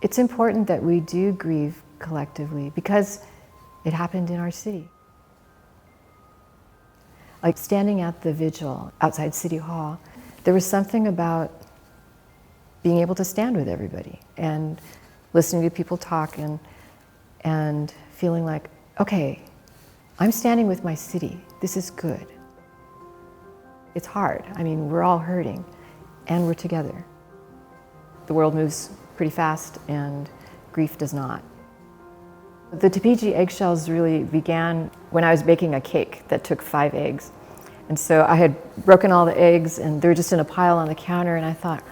It's important that we do grieve collectively because it happened in our city. Like standing at the vigil outside City Hall, there was something about being able to stand with everybody and listening to people talk and feeling like, okay, I'm standing with my city. This is good. It's hard. I mean, we're all hurting and we're together. The world moves pretty fast and grief does not. The Tabiji eggshells really began when I was baking a cake that took 5 eggs. And so I had broken all the eggs and they were just in a pile on the counter, and I thought,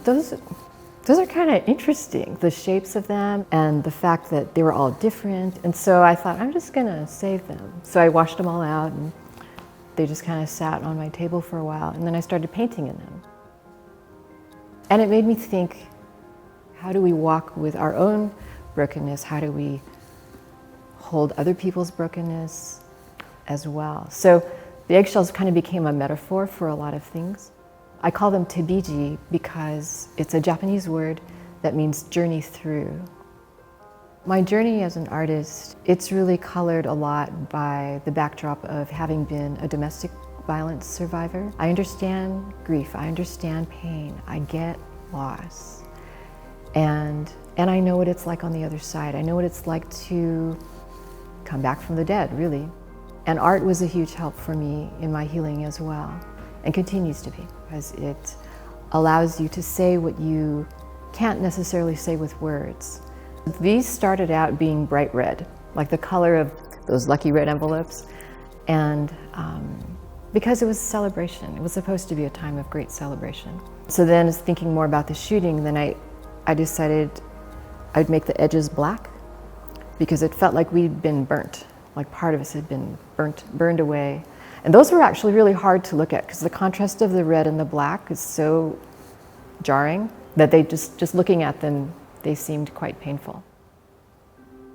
those are kind of interesting, the shapes of them and the fact that they were all different. And so I thought, I'm just gonna save them. So I washed them all out and they just kind of sat on my table for a while, and then I started painting in them. And it made me think, how do we walk with our own brokenness? How do we hold other people's brokenness as well? So the eggshells kind of became a metaphor for a lot of things. I call them Tabiji because it's a Japanese word that means journey through. My journey as an artist, it's really colored a lot by the backdrop of having been a domestic violence survivor. I understand grief, I understand pain, I get loss. And I know what it's like on the other side. I know what it's like to come back from the dead, really. And art was a huge help for me in my healing as well, and continues to be, because it allows you to say what you can't necessarily say with words. These started out being bright red, like the color of those lucky red envelopes, and because it was a celebration. It was supposed to be a time of great celebration. So then, as thinking more about the shooting, then I decided I'd make the edges black because it felt like we'd been burnt, like part of us had been burned away. And those were actually really hard to look at because the contrast of the red and the black is so jarring that they just looking at them, they seemed quite painful.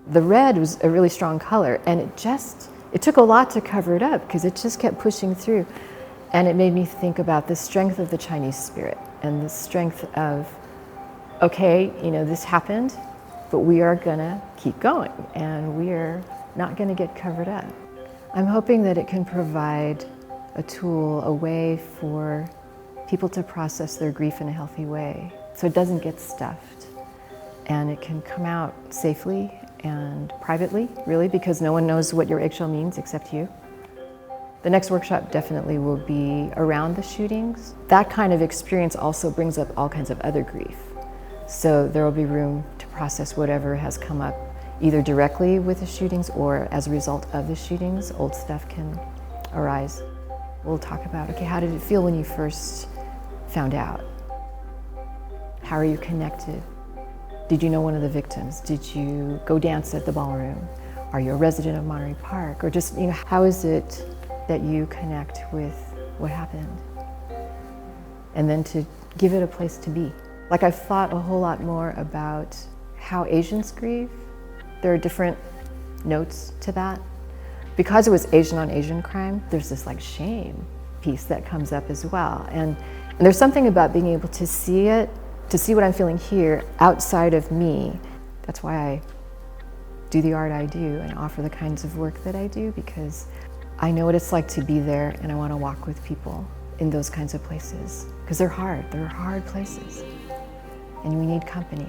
The red was a really strong color, and it took a lot to cover it up because it just kept pushing through. And it made me think about the strength of the Chinese spirit and the strength of, okay, this happened, but we are gonna keep going and we're not gonna get covered up. I'm hoping that it can provide a tool, a way for people to process their grief in a healthy way so it doesn't get stuffed and it can come out safely and privately, really, because no one knows what your eggshell means except you. The next workshop definitely will be around the shootings. That kind of experience also brings up all kinds of other grief. So there will be room to process whatever has come up, either directly with the shootings or as a result of the shootings. Old stuff can arise. We'll talk about, okay, how did it feel when you first found out? How are you connected? Did you know one of the victims? Did you go dance at the ballroom? Are you a resident of Monterey Park? Or just, how is it that you connect with what happened? And then to give it a place to be. Like, I've thought a whole lot more about how Asians grieve. There are different notes to that. Because it was Asian on Asian crime, there's this like shame piece that comes up as well. And there's something about being able to see it, to see what I'm feeling here outside of me. That's why I do the art I do and offer the kinds of work that I do, because I know what it's like to be there, and I want to walk with people in those kinds of places, because they're hard places, and we need company.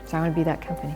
So I want to be that company.